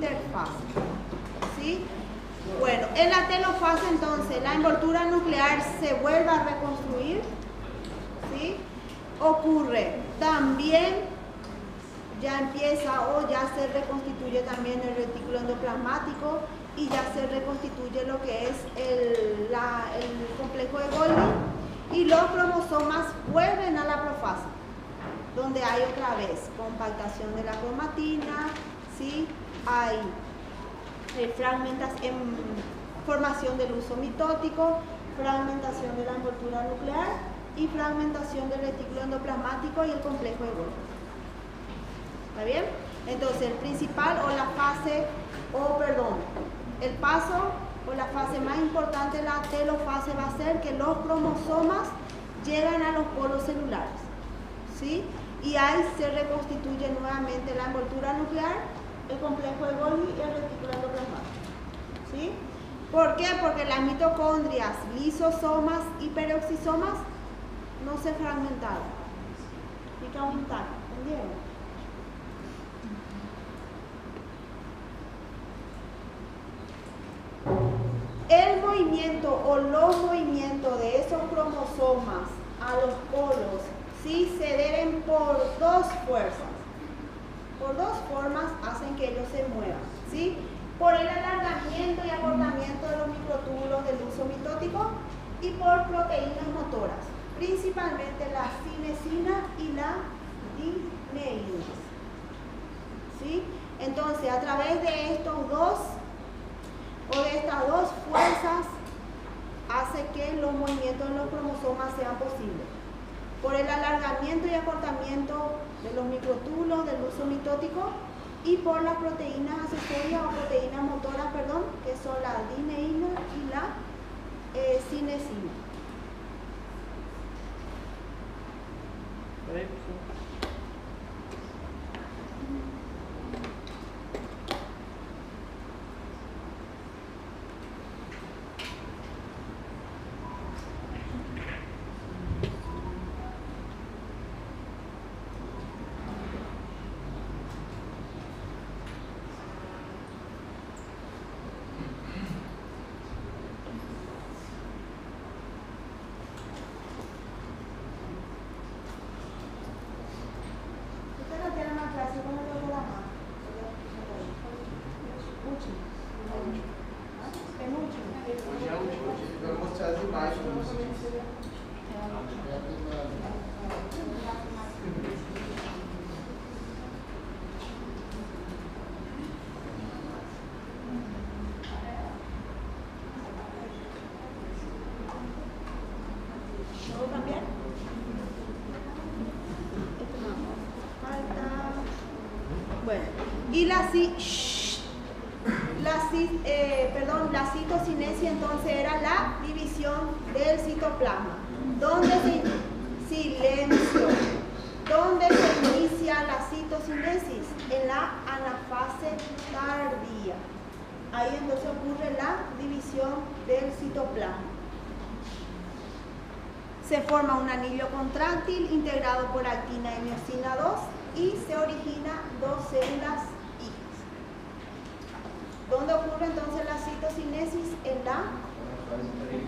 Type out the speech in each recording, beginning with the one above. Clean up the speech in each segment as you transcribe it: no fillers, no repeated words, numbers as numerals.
interfase. ¿Sí? Bueno, en la telofase entonces la envoltura nuclear se vuelve a reconstruir. ¿Sí? Ocurre también, ya empieza o ya se reconstituye también el retículo endoplasmático y ya se reconstituye lo que es el complejo de Golgi y los cromosomas vuelven a la profase, donde hay otra vez compactación de la cromatina, ¿sí? Hay formación del uso mitótico, fragmentación de la envoltura nuclear y fragmentación del retículo endoplasmático y el complejo de Golgi. ¿Está bien? Entonces el principal o la fase, el paso o la fase más importante de la telofase va a ser que los cromosomas llegan a los polos celulares, ¿sí? Y ahí se reconstituye nuevamente la envoltura nuclear, el complejo de Golgi y el retículo endoplasmático, ¿sí? ¿Por qué? Porque las mitocondrias, lisosomas y peroxisomas no se fragmentaron. Fica intacto, ¿entendieron? El movimiento o los movimientos de esos cromosomas a los polos, ¿sí? Se deben por dos fuerzas. Por dos formas hacen que ellos se muevan, ¿sí? Por el alargamiento y acortamiento de los microtúbulos del uso mitótico y por proteínas motoras, principalmente la cinesina y la dineína, ¿sí? Entonces, a través de estos dos o de estas dos fuerzas hace que los movimientos de los cromosomas sean posibles. Por el alargamiento y acortamiento de los microtúbulos del uso mitótico y por las proteínas accesorias o proteínas motoras, que son la dineína y la cinesina. Y la citocinesis entonces era la división del citoplasma. ¿Dónde se inicia la citocinesis? En la anafase tardía. Ahí entonces ocurre la división del citoplasma. Se forma un anillo contráctil integrado por actina y miosina 2 y se origina dos células hijas. ¿Dónde ocurre entonces la citocinesis? En la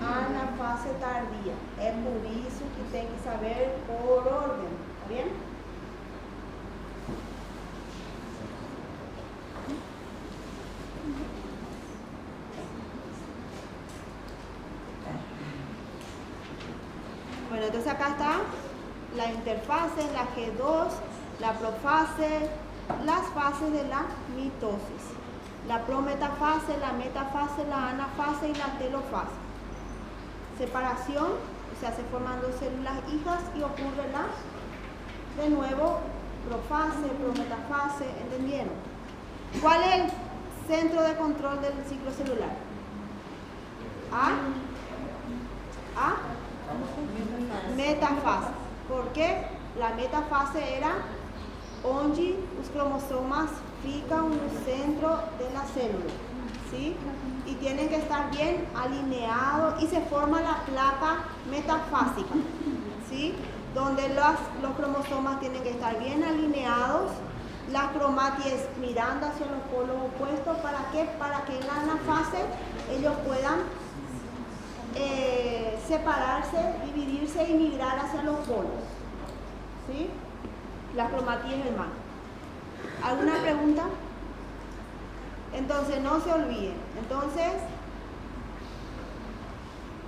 anafase tardía. Es por eso que tienen que saber por orden. ¿Está bien? Bueno, entonces acá está la interfase, la G2, la profase, las fases de la mitosis. La prometafase, la metafase, la anafase y la telofase. Separación, o sea, se forman dos células hijas y ocurre de nuevo, profase, prometafase, ¿entendieron? ¿Cuál es el centro de control del ciclo celular? Metafase. ¿Por qué? La metafase era onde os cromosomas fican en el centro de la célula, ¿sí? Y tienen que estar bien alineados y se forma la placa metafásica, ¿sí? Donde los cromosomas tienen que estar bien alineados, las cromaties mirando hacia los polos opuestos. ¿Para qué? Para que en la anafase ellos puedan separarse, dividirse y migrar hacia los polos. ¿Sí? Las cromaties hermanas. ¿Alguna pregunta? Entonces no se olviden. Entonces,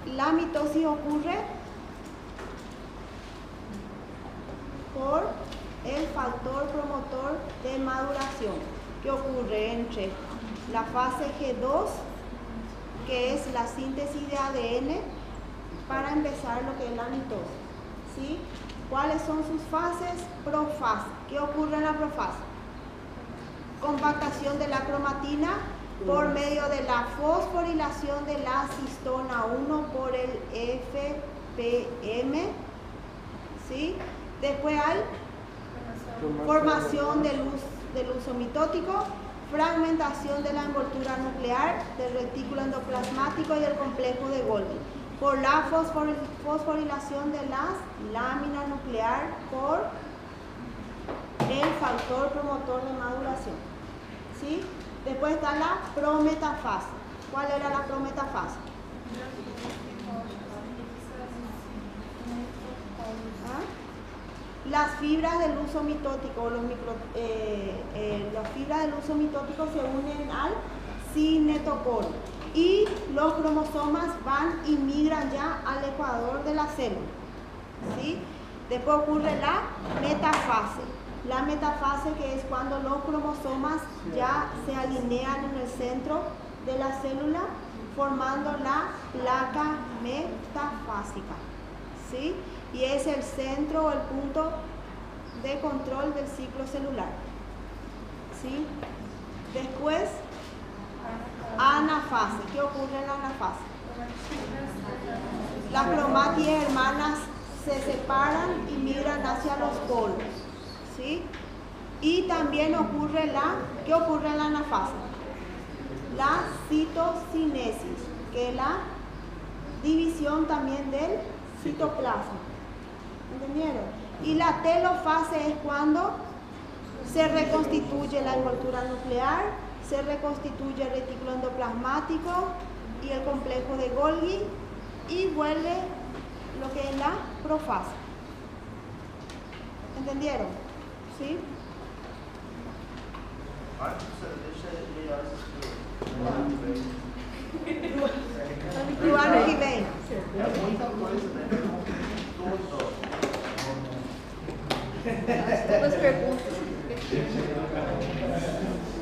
la mitosis ocurre por el factor promotor de maduración que ocurre entre la fase G2, que es la síntesis de ADN, para empezar lo que es la mitosis. ¿Sí? ¿Cuáles son sus fases? Profase. ¿Qué ocurre en la profase? Compactación de la cromatina por medio de la fosforilación de la cistona 1 por el FPM. ¿Sí? Después hay formación del uso mitótico, fragmentación de la envoltura nuclear, del retículo endoplasmático y del complejo de Golgi, por la fosforilación de las láminas nuclear por el factor promotor de maduración. ¿Sí? Después está la prometafase. ¿Cuál era la prometafase? Las fibras del uso mitótico, las fibras del uso mitótico se unen al cinetocoro y los cromosomas van y migran ya al ecuador de la célula. ¿Sí? Después ocurre la metafase. La metafase, que es cuando los cromosomas ya se alinean en el centro de la célula, formando la placa metafásica. ¿Sí? Y es el centro o el punto de control del ciclo celular. ¿Sí? Después, anafase. ¿Qué ocurre en la anafase? Las cromaties hermanas se separan y migran hacia los polos. ¿Sí? Y también ocurre ¿qué ocurre en la anafase? La citocinesis, que es la división también del citoplasma. ¿Entendieron? Y la telofase es cuando se reconstituye la envoltura nuclear, se reconstituye el retículo endoplasmático y el complejo de Golgi y vuelve lo que es la profase. ¿Entendieron? ¿Sí? Do ano que vem. É muita coisa, né? Todas as perguntas.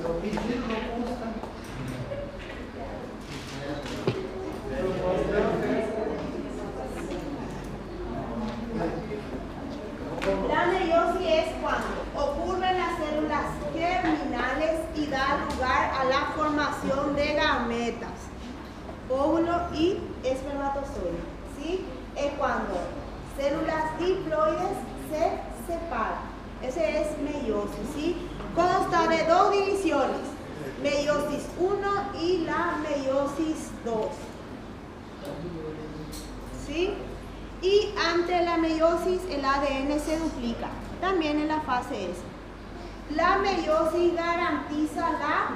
O pedido não consta. La meiosis es cuando ocurren las células germinales y da lugar a la formación de gametas, óvulo y espermatozoide. ¿Sí? Es cuando células diploides se separan. Ese es meiosis. ¿Sí? Consta de dos divisiones, meiosis 1 y la meiosis 2. ¿Sí? Y ante la meiosis el ADN se duplica, también en la fase S. La meiosis garantiza la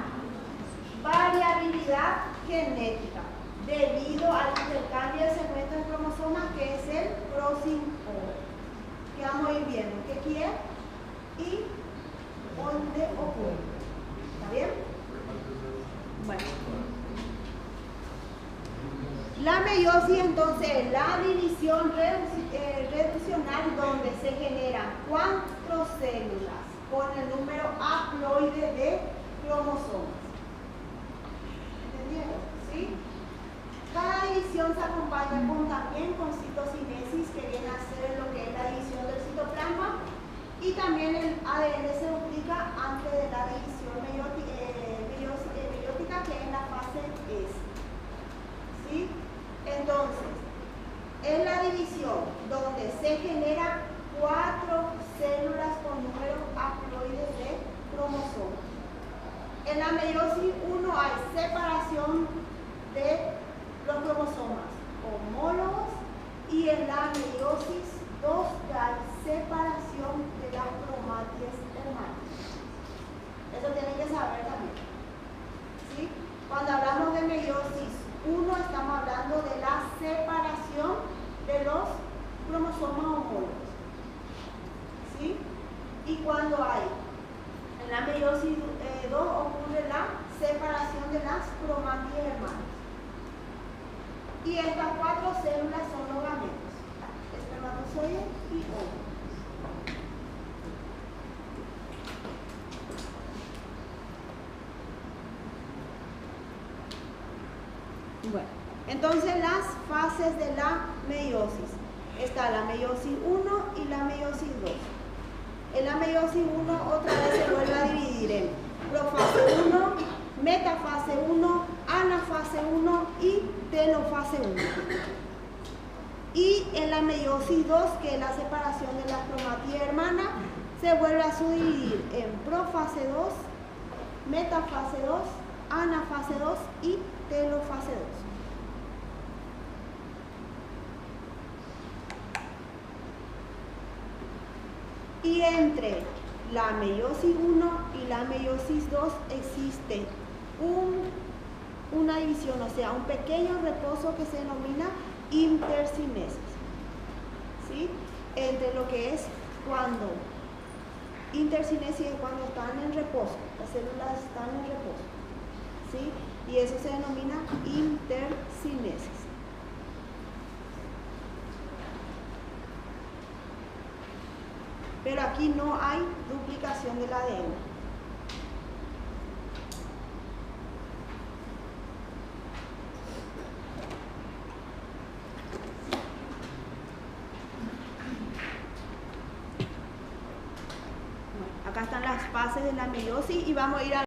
variabilidad genética debido al intercambio de segmentos de cromosomas, que es el crossing over. Que vamos a ir viendo qué quiere y dónde ocurre. ¿Está bien? Bueno. La meiosis entonces es la división reduccional donde se generan 4 células con el número haploide de cromosomas. ¿Entendieron? ¿Sí? Cada división se acompaña también con citocinesis, que viene a ser lo que es la división del citoplasma, y también el ADN se duplica antes de la división meiótica, que es en la fase S. ¿Sí? Entonces, es la división donde se generan 4 células con número haploide de cromosomas. En la meiosis 1 hay separación de los cromosomas homólogos y en la meiosis 2 hay separación de las cromaties hermanas. Eso tienen que saber también. ¿Sí? Cuando hablamos de meiosis 1, estamos hablando de la separación de los cromosomas homólogos. ¿Sí? Y cuando hay en la meiosis 2 ocurre la separación de las cromátides hermanas. Y estas 4 células son los gametos: espermatozoide y óvulo. Bueno, entonces las fases de la meiosis. Está la meiosis 1 y la meiosis 2. En la meiosis 1 otra vez se vuelve a dividir en profase 1, metafase 1, anafase 1 y telofase 1. Y en la meiosis 2, que es la separación de la cromatida hermana, se vuelve a subdividir en profase 2, metafase 2, anafase 2 y telofase 2. Y entre la meiosis 1 y la meiosis 2 existe una división, o sea, un pequeño reposo que se denomina intercinesis. ¿Sí? Entre lo que es cuando intercinesis es cuando están en reposo, las células están en reposo. ¿Sí? Y eso se denomina intercinesis. Pero aquí no hay duplicación del ADN. Bueno, acá están las fases de la meiosis y vamos a ir a